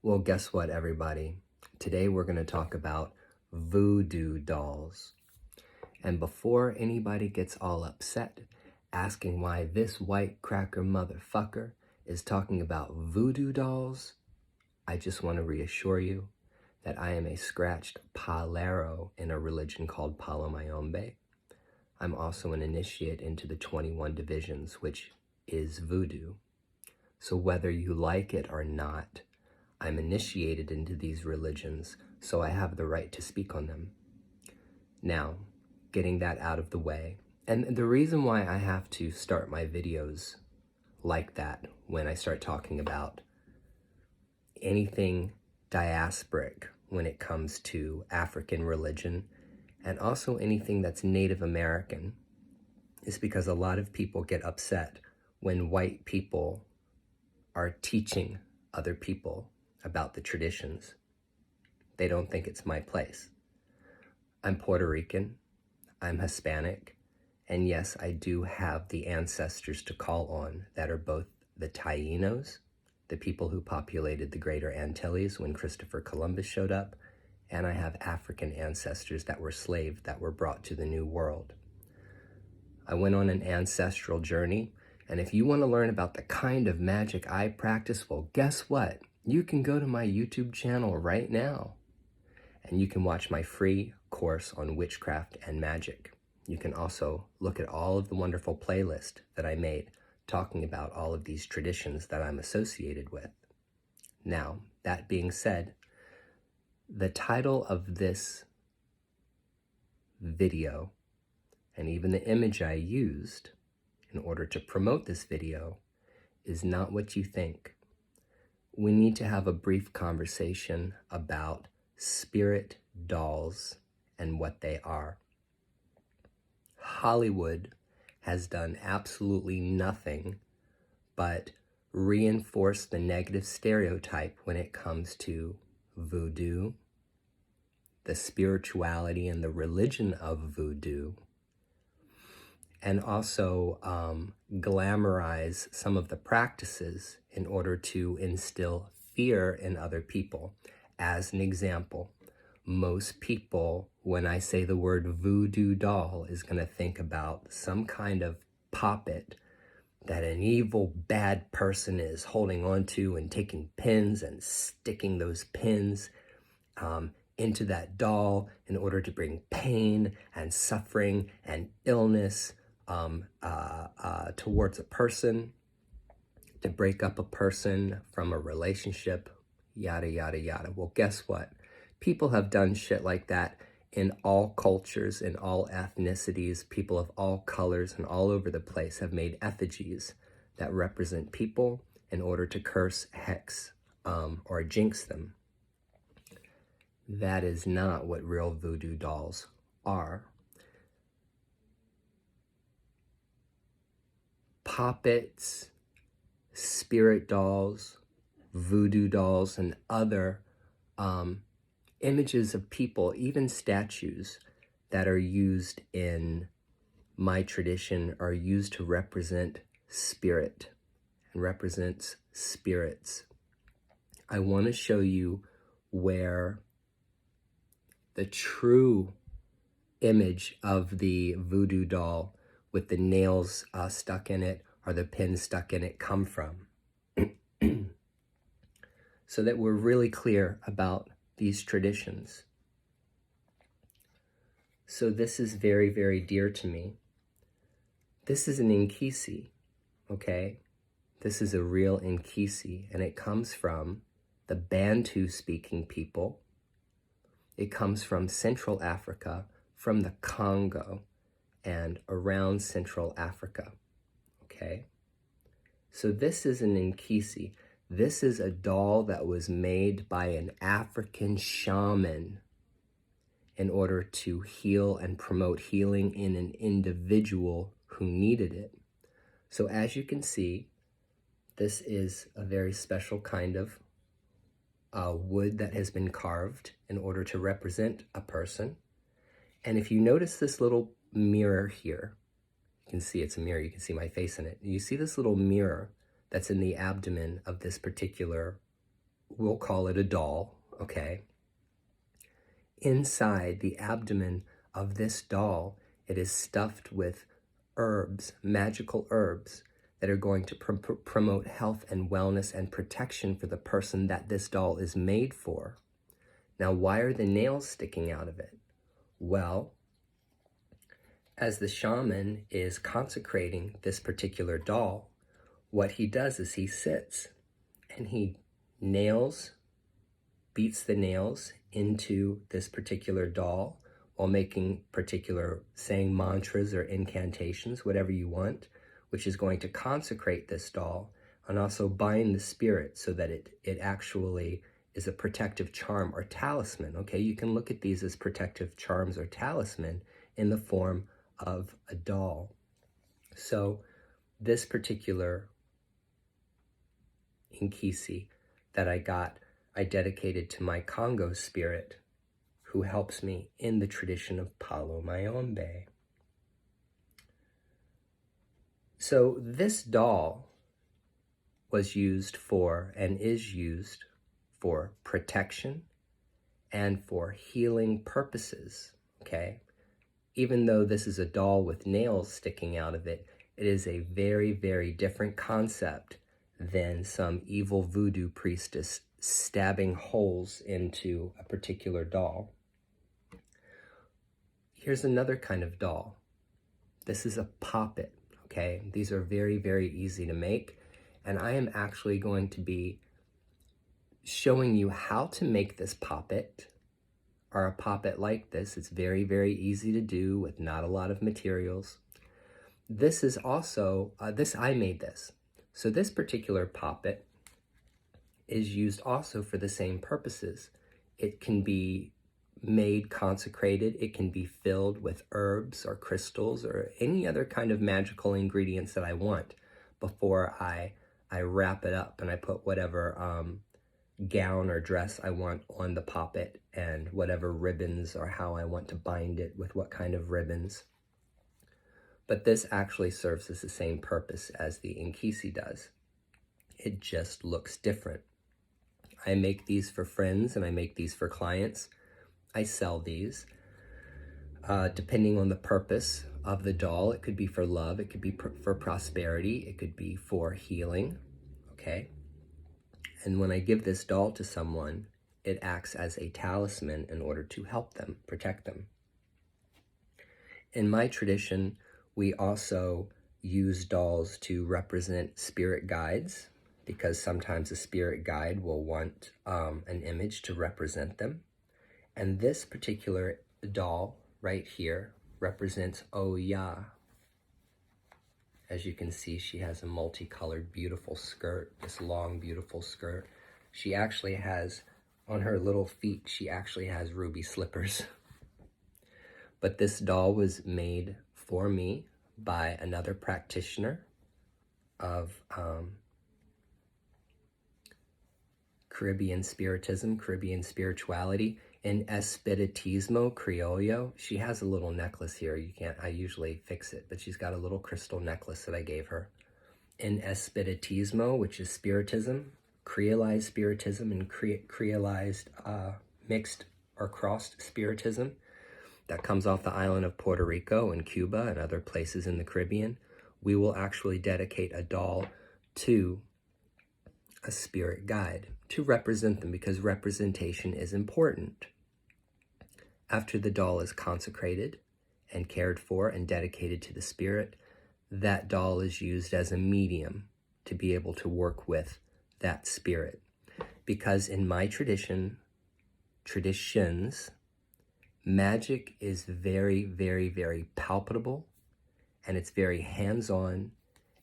Well, guess what, everybody? Today we're going to talk about voodoo dolls. And before anybody gets all upset asking why this white cracker motherfucker is talking about voodoo dolls, I just want to reassure you that I am a scratched palero in a religion called Palo Mayombe. I'm also an initiate into the 21 divisions, which is voodoo. So whether you like it or not, I'm initiated into these religions, so I have the right to speak on them. Now, getting that out of the way, and the reason why I have to start my videos like that when I start talking about anything diasporic when it comes to African religion, and also anything that's Native American, is because a lot of people get upset when white people are teaching other people about the traditions. They don't think it's my place. I'm Puerto Rican, I'm Hispanic, and yes, I do have the ancestors to call on that are both the Taínos, the people who populated the Greater Antilles when Christopher Columbus showed up, and I have African ancestors that were slaves that were brought to the New World. I went on an ancestral journey, and if you want to learn about the kind of magic I practice, well, guess what? You can go to my YouTube channel right now, and you can watch my free course on witchcraft and magic. You can also look at all of the wonderful playlists that I made talking about all of these traditions that I'm associated with. Now, that being said, the title of this video and even the image I used in order to promote this video is not what you think. We need to have a brief conversation about spirit dolls and what they are. Hollywood has done absolutely nothing but reinforce the negative stereotype when it comes to voodoo, the spirituality and the religion of voodoo, and also glamorize some of the practices in order to instill fear in other people. As an example, most people, when I say the word voodoo doll, is going to think about some kind of puppet that an evil, bad person is holding onto and taking pins and sticking those pins into that doll in order to bring pain and suffering and illness towards a person, to break up a person from a relationship, yada, yada, yada. Well, guess what? People have done shit like that in all cultures, in all ethnicities. People of all colors and all over the place have made effigies that represent people in order to curse, hex, or jinx them. That is not what real voodoo dolls are. Puppets, spirit dolls, voodoo dolls, and other images of people, even statues that are used in my tradition, are used to represent spirit and represents spirits. I want to show you where the true image of the voodoo doll with the nails stuck in it or the pins stuck in it come from, so that we're really clear about these traditions. So this is very, very dear to me. This is an Inkisi, okay? This is a real Inkisi, and it comes from the Bantu-speaking people. It comes from Central Africa, from the Congo, and around Central Africa, okay? So this is an Inkisi. This is a doll that was made by an African shaman in order to heal and promote healing in an individual who needed it. So as you can see, this is a very special kind of wood that has been carved in order to represent a person. And if you notice this little mirror here, you can see it's a mirror, you can see my face in it. You see this little mirror that's in the abdomen of this particular we'll call it a doll, okay? Inside the abdomen of this doll, it is stuffed with herbs, magical herbs, that are going to promote health and wellness and protection for the person that this doll is made for. Now, why are the nails sticking out of it? Well, as the shaman is consecrating this particular doll, what he does is he sits and he beats the nails into this particular doll while saying mantras or incantations, whatever you want, which is going to consecrate this doll and also bind the spirit so that it actually is a protective charm or talisman. Okay, you can look at these as protective charms or talisman in the form of a doll. So this particular Inkisi that I dedicated to my Congo spirit, who helps me in the tradition of Palo Mayombe. So this doll was used for and is used for protection and for healing purposes, okay? Even though this is a doll with nails sticking out of it, it is a very, very different concept than some evil voodoo priestess stabbing holes into a particular doll. Here's another kind of doll. This is a poppet, okay? These are very, very easy to make, and I am actually going to be showing you how to make this poppet, or a poppet like this. It's very, very easy to do with not a lot of materials. This is also, I made this. So this particular poppet is used also for the same purposes. It can be made consecrated, it can be filled with herbs or crystals or any other kind of magical ingredients that I want before I wrap it up and I put whatever gown or dress I want on the poppet and whatever ribbons or how I want to bind it with what kind of ribbons. But this actually serves as the same purpose as the Inkisi does. It just looks different. I make these for friends and I make these for clients. I sell these. Depending on the purpose of the doll, it could be for love, it could be for prosperity, it could be for healing, okay? And when I give this doll to someone, it acts as a talisman in order to help them, protect them. In my tradition, we also use dolls to represent spirit guides, because sometimes a spirit guide will want an image to represent them. And this particular doll right here represents Oya. As you can see, she has a multicolored, beautiful skirt, this long, beautiful skirt. She actually has, on her little feet, she actually has ruby slippers. But this doll was made for me by another practitioner of Caribbean spiritism, Caribbean spirituality. In Espiritismo Criollo, she has a little necklace here. I usually fix it, but she's got a little crystal necklace that I gave her. In Espiritismo, which is spiritism, creolized spiritism and creolized mixed or crossed spiritism that comes off the island of Puerto Rico and Cuba and other places in the Caribbean, we will actually dedicate a doll to a spirit guide to represent them, because representation is important. After the doll is consecrated and cared for and dedicated to the spirit, that doll is used as a medium to be able to work with that spirit. Because in my traditions, magic is very, very, very palpable, and it's very hands-on,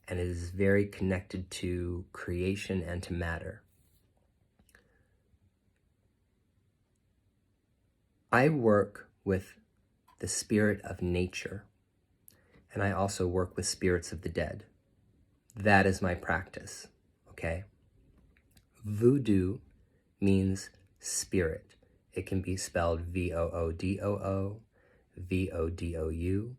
and it is very connected to creation and to matter. I work with the spirit of nature, and I also work with spirits of the dead. That is my practice, okay? Voodoo means spirit. It can be spelled Voodoo, Vodou,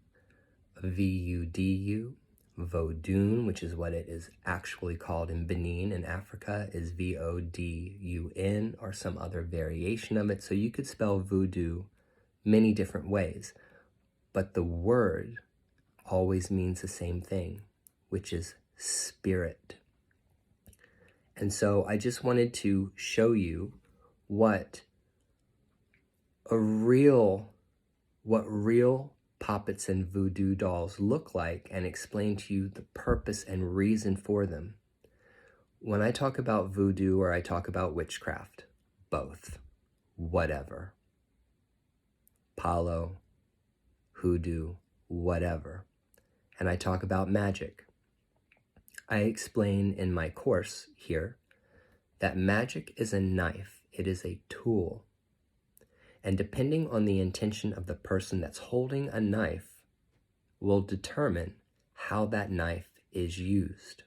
Vudu, Vodun, which is what it is actually called in Benin in Africa, is Vodun, or some other variation of it. So you could spell voodoo many different ways, but the word always means the same thing, which is spirit. And so I just wanted to show you what real puppets and voodoo dolls look like, and explain to you the purpose and reason for them. When I talk about voodoo or I talk about witchcraft, both, whatever, palo, hoodoo, whatever, and I talk about magic, I explain in my course here that magic is a knife. It is a tool. And depending on the intention of the person that's holding a knife will determine how that knife is used,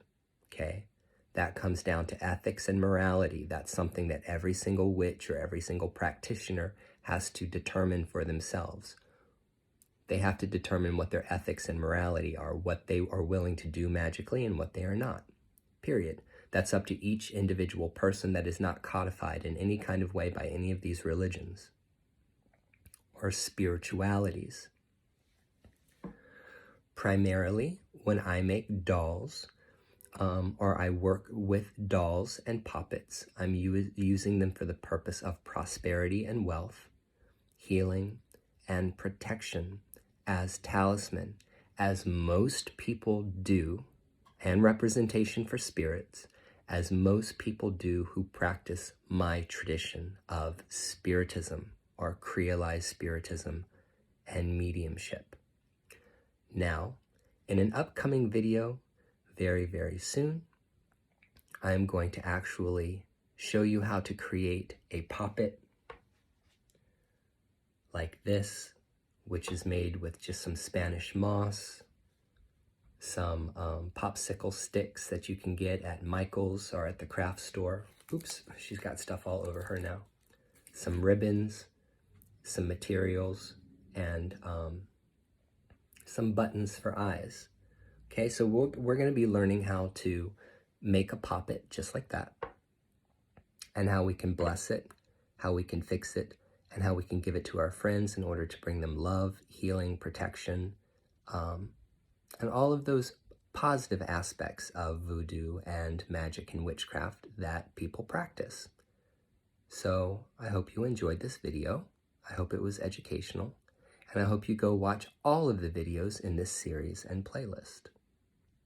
okay? That comes down to ethics and morality. That's something that every single witch or every single practitioner has to determine for themselves. They have to determine what their ethics and morality are, what they are willing to do magically and what they are not, period. That's up to each individual person. That is not codified in any kind of way by any of these religions or spiritualities. Primarily, when I make dolls, or I work with dolls and puppets, I'm using them for the purpose of prosperity and wealth, healing, and protection as talisman, as most people do, and representation for spirits, as most people do who practice my tradition of spiritism, or creolized spiritism and mediumship. Now, in an upcoming video, very, very soon, I'm going to actually show you how to create a puppet like this, which is made with just some Spanish moss, some popsicle sticks that you can get at Michael's or at the craft store. Oops, she's got stuff all over her now. Some ribbons, some materials, and some buttons for eyes. Okay, so we're going to be learning how to make a puppet just like that, and how we can bless it, how we can fix it, and how we can give it to our friends in order to bring them love, healing, protection, and all of those positive aspects of voodoo and magic and witchcraft that people practice. So I hope you enjoyed this video. I hope it was educational, and I hope you go watch all of the videos in this series and playlist.